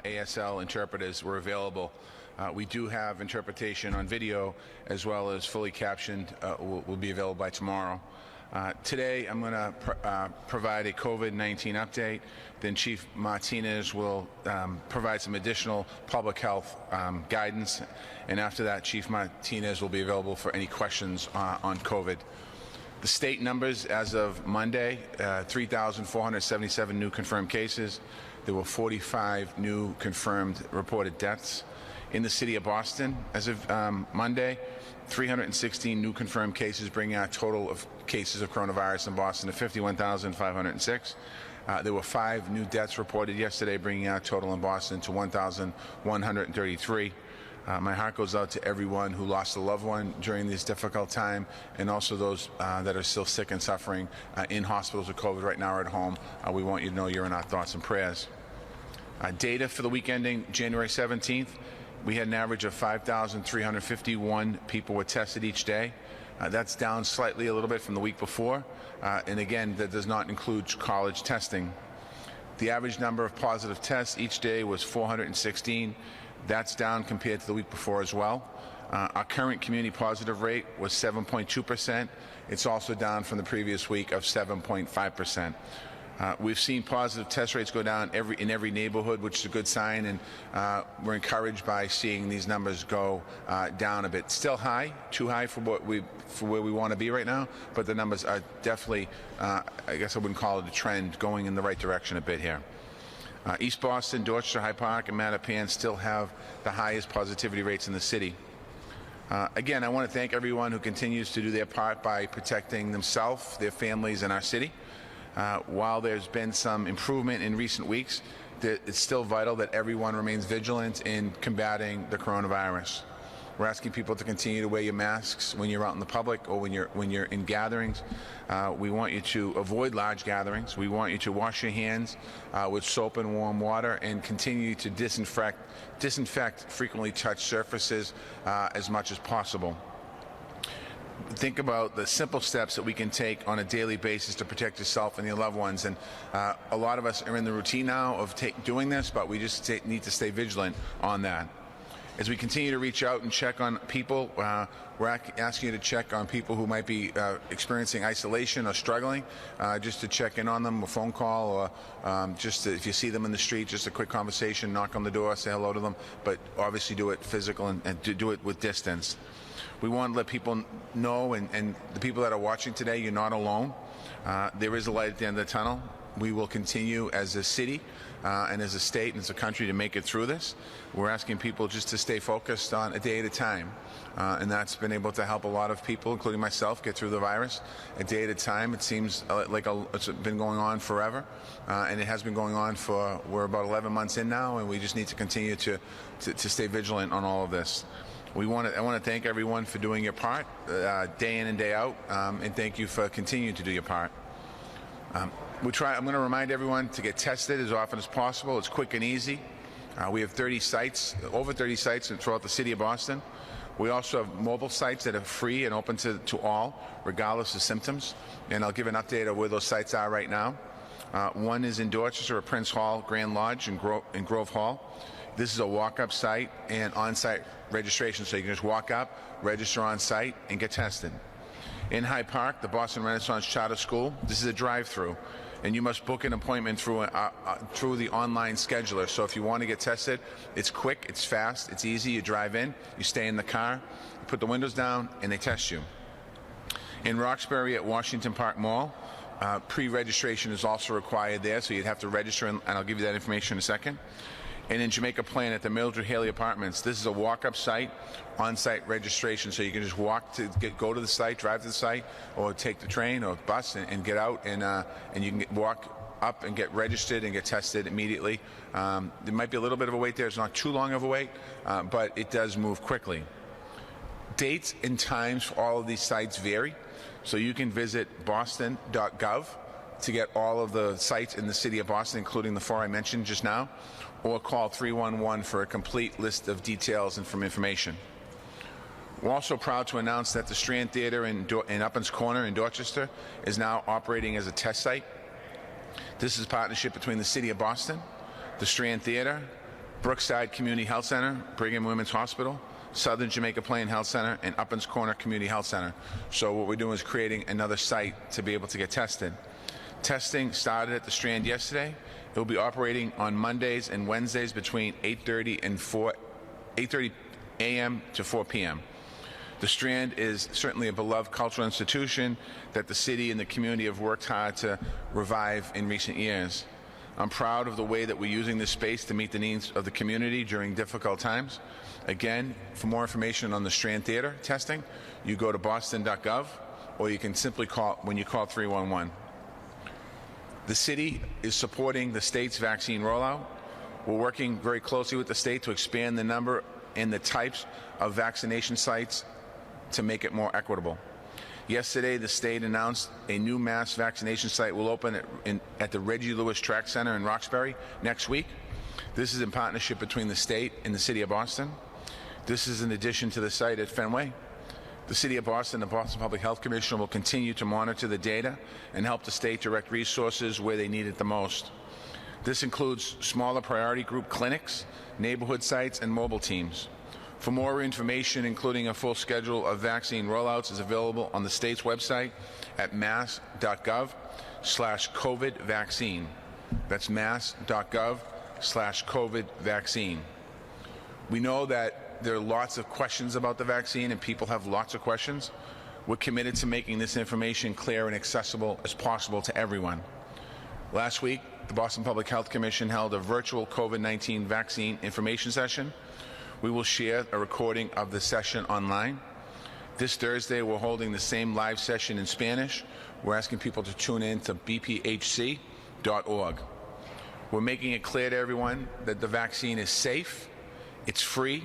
ASL interpreters were available. We do have interpretation on video as well as fully captioned will be available by tomorrow. Today I'm going to provide a COVID-19 update. Then Chief Martinez will provide some additional public health guidance, and after that Chief Martinez will be available for any questions on COVID. The state numbers as of Monday, 3,477 new confirmed cases. There were 45 new confirmed reported deaths. In the city of Boston, as of Monday, 316 new confirmed cases, bringing our total of cases of coronavirus in Boston to 51,506. There were 5 new deaths reported yesterday, bringing our total in Boston to 1,133. My heart goes out to everyone who lost a loved one during this difficult time, and also those that are still sick and suffering in hospitals with COVID right now or at home. We want you to know you're in our thoughts and prayers. Data for the week ending January 17th, we had an average of 5,351 people were tested each day. That's down slightly a little bit from the week before, and again, that does not include college testing. The average number of positive tests each day was 416. That's down compared to the week before as well. Our current community positive rate was 7.2%. It's also down from the previous week of 7.5%. We've seen positive test rates go down in every neighborhood, which is a good sign, and we're encouraged by seeing these numbers go down a bit. Still high, too high for where we want to be right now, but the numbers are definitely, I guess I wouldn't call it a trend, going in the right direction a bit here. East Boston, Dorchester, Hyde Park, and Mattapan still have the highest positivity rates in the city. Again, I want to thank everyone who continues to do their part by protecting themselves, their families, and our city. While there's been some improvement in recent weeks, it's still vital that everyone remains vigilant in combating the coronavirus. We're asking people to continue to wear your masks when you're out in the public or when you're in gatherings. We want you to avoid large gatherings. We want you to wash your hands with soap and warm water and continue to disinfect frequently touched surfaces as much as possible. Think about the simple steps that we can take on a daily basis to protect yourself and your loved ones. And a lot of us are in the routine now of doing this, but we just need to stay vigilant on that. As we continue to reach out and check on people, we're asking you to check on people who might be experiencing isolation or struggling, just to check in on them, a phone call, or if you see them in the street, just a quick conversation, knock on the door, say hello to them, but obviously do it physical and do it with distance. We want to let people know, and the people that are watching today, you're not alone. There is a light at the end of the tunnel. We will continue as a city and as a state and as a country to make it through this. We're asking people just to stay focused on a day at a time, and that's been able to help a lot of people, including myself, get through the virus a day at a time. It seems like it's been going on forever, and it has been going on we're about 11 months in now, and we just need to continue to stay vigilant on all of this. I want to thank everyone for doing your part day in and day out, and thank you for continuing to do your part. I'm going to remind everyone to get tested as often as possible. It's quick and easy. We have over 30 sites throughout the city of Boston. We also have mobile sites that are free and open to all, regardless of symptoms. And I'll give an update of where those sites are right now. One is in Dorchester at Prince Hall Grand Lodge in Grove Hall. This is a walk-up site and on-site registration, so you can just walk up, register on-site, and get tested. In Hyde Park, the Boston Renaissance Charter School, this is a drive-through, and you must book an appointment through the online scheduler. So if you want to get tested, it's quick, it's fast, it's easy. You drive in, you stay in the car, you put the windows down, and they test you. In Roxbury at Washington Park Mall, pre-registration is also required there, so you'd have to register, and I'll give you that information in a second. And in Jamaica Plain at the Mildred Haley Apartments, this is a walk-up site, on-site registration, so you can just go to the site, drive to the site, or take the train or bus and get out, and you can walk up and get registered and get tested immediately. There might be a little bit of a wait there. It's not too long of a wait, but it does move quickly. Dates and times for all of these sites vary, so you can visit boston.gov to get all of the sites in the city of Boston, including the 4 I mentioned just now, or call 311 for a complete list of details and from information. We're also proud to announce that the Strand Theater in Uplands Corner in Dorchester is now operating as a test site. This is a partnership between the City of Boston, the Strand Theater, Brookside Community Health Center, Brigham Women's Hospital, Southern Jamaica Plain Health Center, and Uplands Corner Community Health Center. So what we're doing is creating another site to be able to get tested. Testing started at the Strand yesterday. It will be operating on Mondays and Wednesdays between 8:30 a.m. to 4 p.m. The Strand is certainly a beloved cultural institution that the city and the community have worked hard to revive in recent years. I'm proud of the way that we're using this space to meet the needs of the community during difficult times. Again, for more information on the Strand Theater testing, you go to boston.gov, or you can simply call when you call 311. The city is supporting the state's vaccine rollout. We're working very closely with the state to expand the number and the types of vaccination sites to make it more equitable. Yesterday, the state announced a new mass vaccination site will open at the Reggie Lewis Track Center in Roxbury next week. This is in partnership between the state and the City of Boston. This is in addition to the site at Fenway. The City of Boston, the Boston Public Health Commission, will continue to monitor the data and help the state direct resources where they need it the most. This includes smaller priority group clinics, neighborhood sites, and mobile teams. For more information, including a full schedule of vaccine rollouts, is available on the state's website at mass.gov/COVID-vaccine. That's mass.gov/COVID-vaccine. We know that there are lots of questions about the vaccine, and people have lots of questions. We're committed to making this information clear and accessible as possible to everyone. Last week, the Boston Public Health Commission held a virtual COVID-19 vaccine information session. We will share a recording of the session online. This Thursday, we're holding the same live session in Spanish. We're asking people to tune in to bphc.org. We're making it clear to everyone that the vaccine is safe, it's free,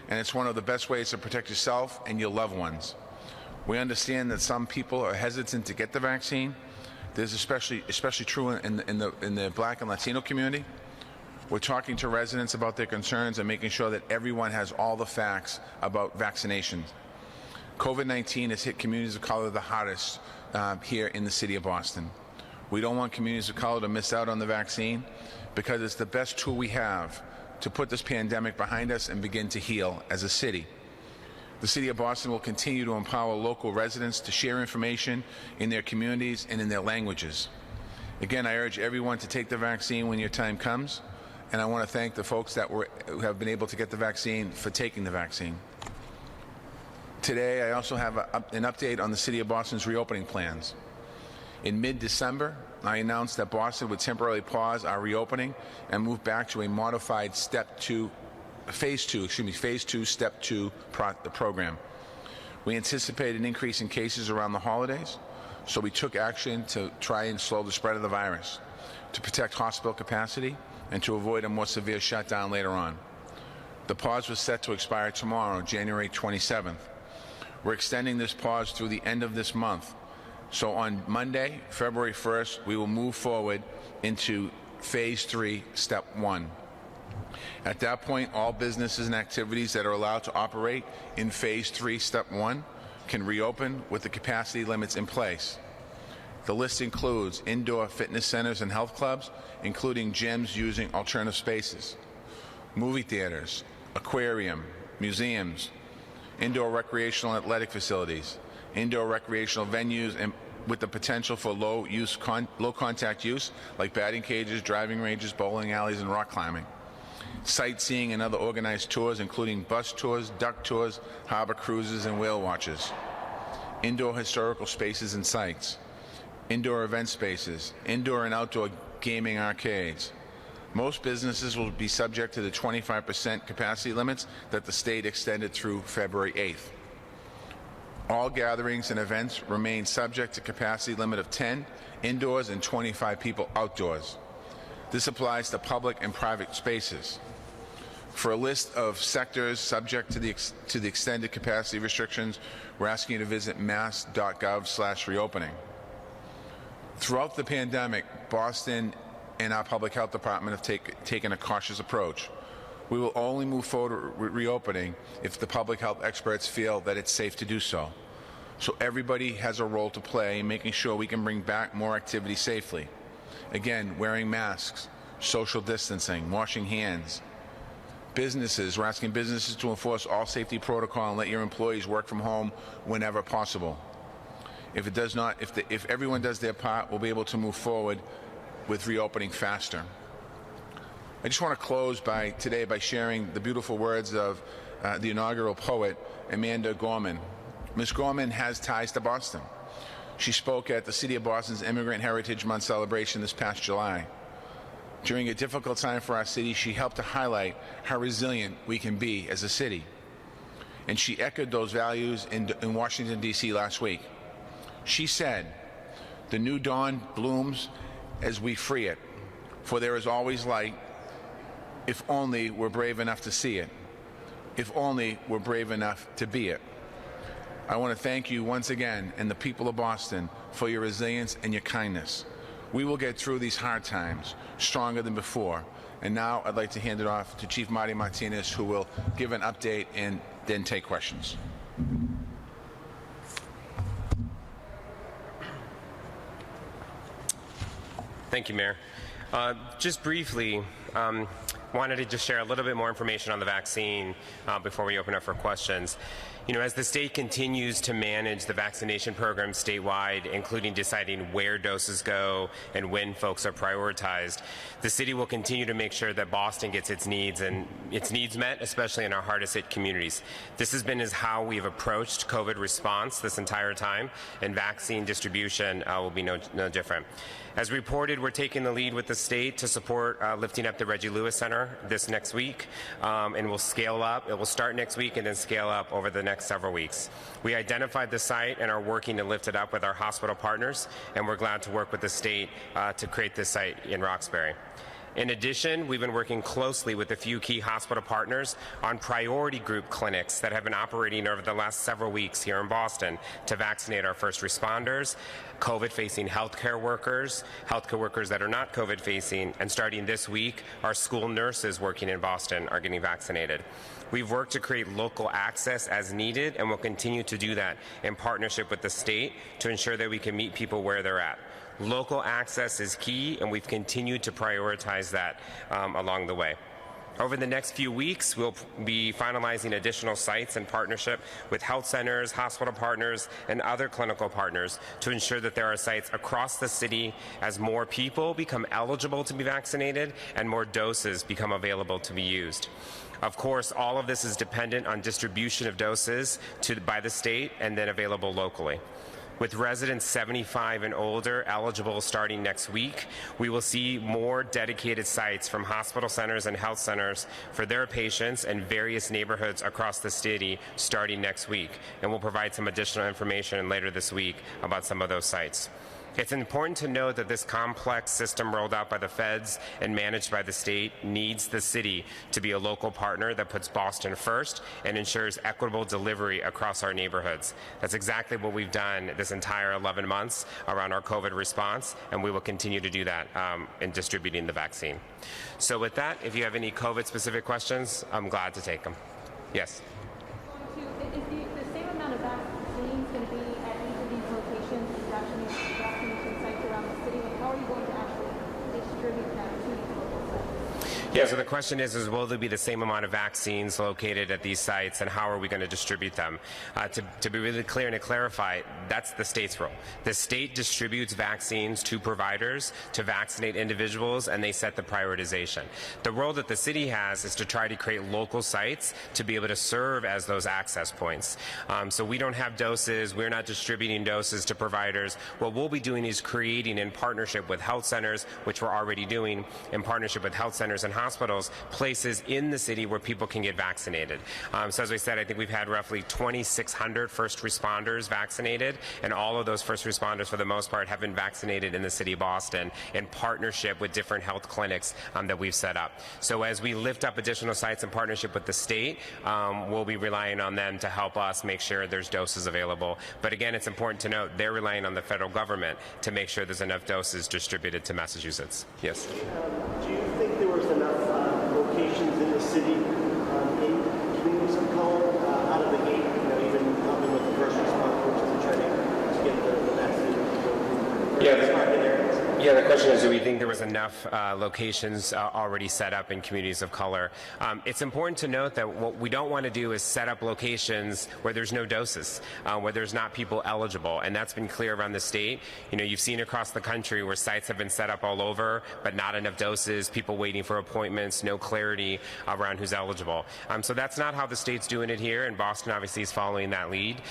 and it's one of the best ways to protect yourself and your loved ones. We understand that some people are hesitant to get the vaccine. This is especially true in the Black and Latino community. We're talking to residents about their concerns and making sure that everyone has all the facts about vaccinations. COVID-19 has hit communities of color the hardest here in the city of Boston. We don't want communities of color to miss out on the vaccine because it's the best tool we have to put this pandemic behind us and begin to heal as a city. The City of Boston will continue to empower local residents to share information in their communities and in their languages. Again, I urge everyone to take the vaccine when your time comes. And I want to thank the folks who have been able to get the vaccine for taking the vaccine. Today, I also have an update on the City of Boston's reopening plans. In mid-December, I announced that Boston would temporarily pause our reopening and move back to a modified phase two, step two program. We anticipate an increase in cases around the holidays, so we took action to try and slow the spread of the virus, to protect hospital capacity, and to avoid a more severe shutdown later on. The pause was set to expire tomorrow, January 27th. We're extending this pause through the end of this month. So on Monday, February 1st, we will move forward into Phase 3, Step 1. At that point, all businesses and activities that are allowed to operate in Phase 3, Step 1 can reopen with the capacity limits in place. The list includes indoor fitness centers and health clubs, including gyms using alternative spaces, movie theaters, aquarium, museums, indoor recreational and athletic facilities, indoor recreational venues, and with the potential for low contact use like batting cages, driving ranges, bowling alleys, and rock climbing. Sightseeing and other organized tours, including bus tours, duck tours, harbor cruises, and whale watches. Indoor historical spaces and sites. Indoor event spaces, indoor and outdoor gaming arcades. Most businesses will be subject to the 25% capacity limits that the state extended through February 8th. All gatherings and events remain subject to capacity limit of 10 indoors and 25 people outdoors. This applies to public and private spaces. For a list of sectors subject to the extended capacity restrictions, we're asking you to visit mass.gov/reopening. Throughout the pandemic, Boston and our public health department have taken a cautious approach. We will only move forward with reopening if the public health experts feel that it's safe to do so. So everybody has a role to play in making sure we can bring back more activity safely. Again, wearing masks, social distancing, washing hands, businesses. We're asking businesses to enforce all safety protocol and let your employees work from home whenever possible. If it does not, if everyone does their part, we'll be able to move forward with reopening faster. I just want to close today by sharing the beautiful words of the inaugural poet, Amanda Gorman. Ms. Gorman has ties to Boston. She spoke at the City of Boston's Immigrant Heritage Month celebration this past July. During a difficult time for our city, she helped to highlight how resilient we can be as a city. And she echoed those values in Washington, D.C. last week. She said, "The new dawn blooms as we free it, for there is always light, if only we're brave enough to see it, if only we're brave enough to be it." I want to thank you once again and the people of Boston for your resilience and your kindness. We will get through these hard times stronger than before. And now I'd like to hand it off to Chief Marty Martinez, who will give an update and then take questions. Thank you, Mayor. Just briefly, wanted to just share a little bit more information on the vaccine before we open up for questions. You know, as the state continues to manage the vaccination program statewide, including deciding where doses go and when folks are prioritized, the city will continue to make sure that Boston gets its needs met, especially in our hardest hit communities. This has been how we've approached COVID response this entire time, and vaccine distribution will be no different. As reported, we're taking the lead with the state to support lifting up the Reggie Lewis Center this next week, and we'll scale up. It will start next week and then scale up over the next several weeks. We identified the site and are working to lift it up with our hospital partners, and we're glad to work with the state to create this site in Roxbury. In addition, we've been working closely with a few key hospital partners on priority group clinics that have been operating over the last several weeks here in Boston to vaccinate our first responders, COVID-facing healthcare workers that are not COVID-facing, and starting this week, our school nurses working in Boston are getting vaccinated. We've worked to create local access as needed, and will continue to do that in partnership with the state to ensure that we can meet people where they're at. Local access is key, and we've continued to prioritize that along the way. Over the next few weeks, we'll be finalizing additional sites in partnership with health centers, hospital partners, and other clinical partners to ensure that there are sites across the city as more people become eligible to be vaccinated and more doses become available to be used. Of course, all of this is dependent on distribution of doses by the state and then available locally. With residents 75 and older eligible starting next week, we will see more dedicated sites from hospital centers and health centers for their patients in various neighborhoods across the city starting next week. And we'll provide some additional information later this week about some of those sites. It's important to note that this complex system rolled out by the feds and managed by the state needs the city to be a local partner that puts Boston first and ensures equitable delivery across our neighborhoods. That's exactly what we've done this entire 11 months around our COVID response, and we will continue to do that in distributing the vaccine. So with that, if you have any COVID-specific questions, I'm glad to take them. Yes? Is the same amount of vaccines going to be at each of these locations, vaccination sites around the city? Like, how are you going to actually distribute that to these local sites? Yeah, so the question is will there be the same amount of vaccines located at these sites, and how are we going to distribute them? To be really clear and to clarify, that's the state's role. The state distributes vaccines to providers to vaccinate individuals, and they set the prioritization. The role that the city has is to try to create local sites to be able to serve as those access points. So we don't have doses. We're not distributing doses to providers. What we'll be doing is creating, in partnership with health centers, which we're already doing, in partnership with health centers and hospitals, places in the city where people can get vaccinated. So as I said, I think we've had roughly 2,600 first responders vaccinated, and all of those first responders, for the most part, have been vaccinated in the city of Boston in partnership with different health clinics that we've set up. So as we lift up additional sites in partnership with the state, we'll be relying on them to help us make sure there's doses available. But again, it's important to note they're relying on the federal government to make sure there's enough doses distributed to Massachusetts. Yes? Do you think there was enough locations in the city can you some color out of the gate, even helping with the first responders to try to get the vaccine? Yeah. Yeah, the question is, do we think there was enough locations already set up in communities of color? It's important to note that what we don't want to do is set up locations where there's no doses, where there's not people eligible, and that's been clear around the state. You know, you've seen across the country where sites have been set up all over, but not enough doses, people waiting for appointments, no clarity around who's eligible. So that's not how the state's doing it here, and Boston obviously is following that lead.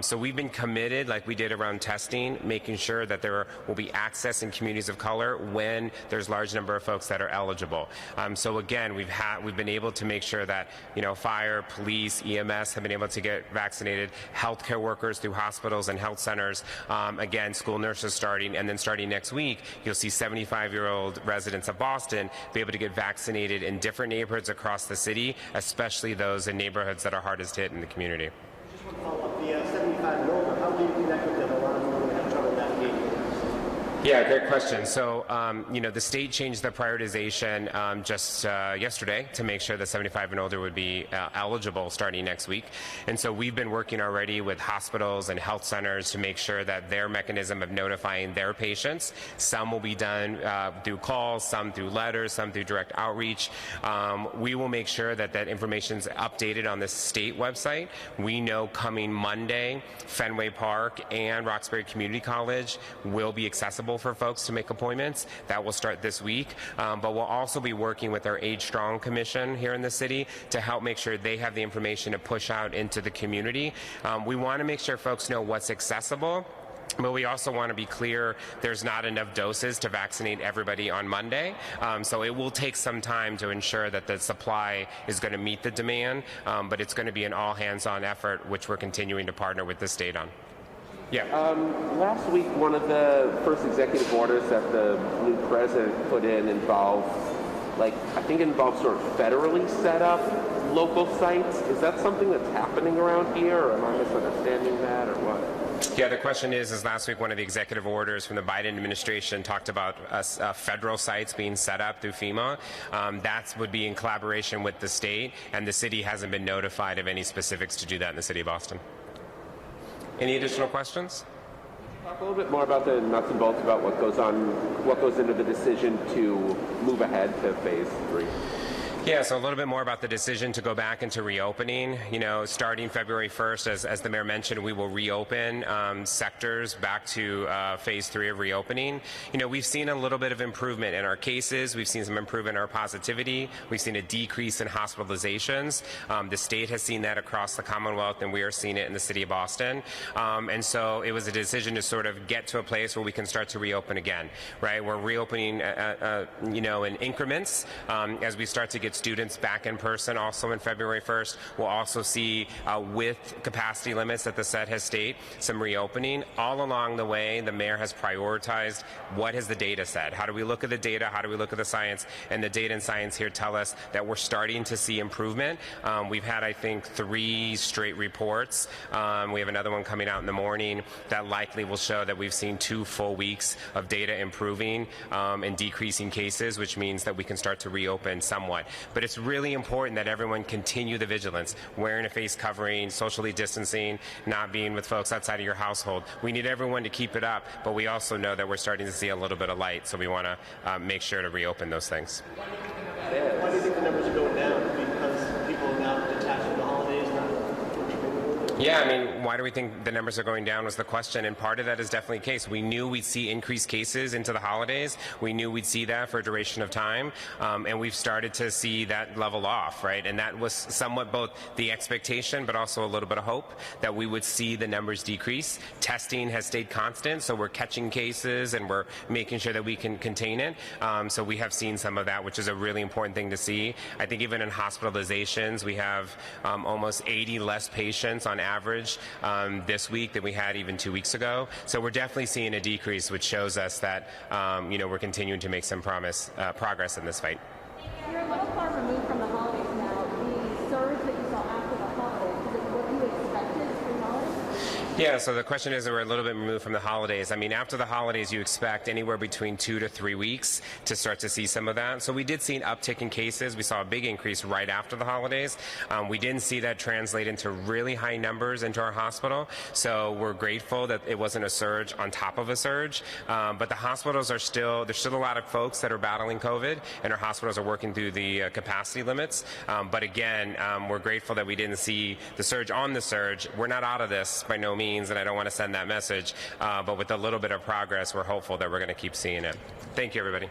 So we've been committed, like we did around testing, making sure that there will be access in communities of color when there's a large number of folks that are eligible. So again, we've been able to make sure that, you know, fire, police, EMS have been able to get vaccinated, healthcare workers through hospitals and health centers, again, school nurses starting, and then starting next week, you'll see 75-year-old residents of Boston be able to get vaccinated in different neighborhoods across the city, especially those in neighborhoods that are hardest hit in the community. Just one follow-up. The 75 and older, how do you connect with them? A lot of them are going to have trouble navigating. Yeah, great question. So, you know, the state changed the prioritization just yesterday to make sure that 75 and older would be eligible starting next week. And so we've been working already with hospitals and health centers to make sure that their mechanism of notifying their patients, some will be done through calls, some through letters, some through direct outreach. We will make sure that that information is updated on the state website. We know coming Monday, Fenway Park and Roxbury Community College will be accessible for folks to make appointments. That will start this week, but we'll also be working with our Age Strong Commission here in the city to help make sure they have the information to push out into the community. We want to make sure folks know what's accessible, but we also want to be clear there's not enough doses to vaccinate everybody on Monday. So it will take some time to ensure that the supply is going to meet the demand, but it's going to be an all-hands-on effort, which we're continuing to partner with the state on. Yeah. Last week, one of the first executive orders that the new president put in involved, I think it involves sort of federally set up local sites. Is that something that's happening around here, or am I misunderstanding that, or what? Yeah, the question is last week one of the executive orders from the Biden administration talked about federal sites being set up through FEMA. That would be in collaboration with the state, and the city hasn't been notified of any specifics to do that in the city of Boston. Any additional questions? Talk a little bit more about the nuts and bolts about what goes into the decision to move ahead to phase 3. Yeah, so a little bit more about the decision to go back into reopening. You know, starting February 1st, as the mayor mentioned, we will reopen sectors back to phase 3 of reopening. You know, we've seen a little bit of improvement in our cases. We've seen some improvement in our positivity. We've seen a decrease in hospitalizations. The state has seen that across the Commonwealth, and we are seeing it in the city of Boston. And so it was a decision to sort of get to a place where we can start to reopen again, right? We're reopening, you know, in increments as we start to get students back in person also in February 1st. We'll also see, with capacity limits that the set has stated, some reopening. All along the way, the mayor has prioritized what has the data said. How do we look at the data? How do we look at the science? And the data and science here tell us that we're starting to see improvement. We've had, I think, 3 straight reports. We have another one coming out in the morning that likely will show that we've seen 2 full weeks of data improving and decreasing cases, which means that we can start to reopen somewhat. But it's really important that everyone continue the vigilance, wearing a face covering, socially distancing, not being with folks outside of your household. We need everyone to keep it up, but we also know that we're starting to see a little bit of light, so we want to make sure to reopen those things. Why do you think the numbers are going down? Because people are now detached from the holidays? Yeah, I mean, why do we think the numbers are going down was the question, and part of that is definitely the case. We knew we'd see increased cases into the holidays. We knew we'd see that for a duration of time, and we've started to see that level off, right? And that was somewhat both the expectation, but also a little bit of hope that we would see the numbers decrease. Testing has stayed constant, so we're catching cases and we're making sure that we can contain it. So we have seen some of that, which is a really important thing to see. I think even in hospitalizations, we have almost 80 less patients on average this week than we had even 2 weeks ago. So we're definitely seeing a decrease, which shows us that you know, we're continuing to make some progress in this fight. You're a little far removed from the holidays now. The surge that you saw after the holidays, is it what you expected pre-holidays? Yeah, so the question is that we're a little bit removed from the holidays. I mean, after the holidays, you expect anywhere between 2 to 3 weeks to start to see some of that. So we did see an uptick in cases. We saw a big increase right after the holidays. We didn't see that translate into really high numbers into our hospital. So we're grateful that it wasn't a surge on top of a surge. But the hospitals are still, there's still a lot of folks that are battling COVID, and our hospitals are working through the capacity limits. But again, we're grateful that we didn't see the surge on the surge. We're not out of this by no means, and I don't want to send that message. But with a little bit of progress, we're hopeful that we're going to keep seeing it. Thank you, everybody.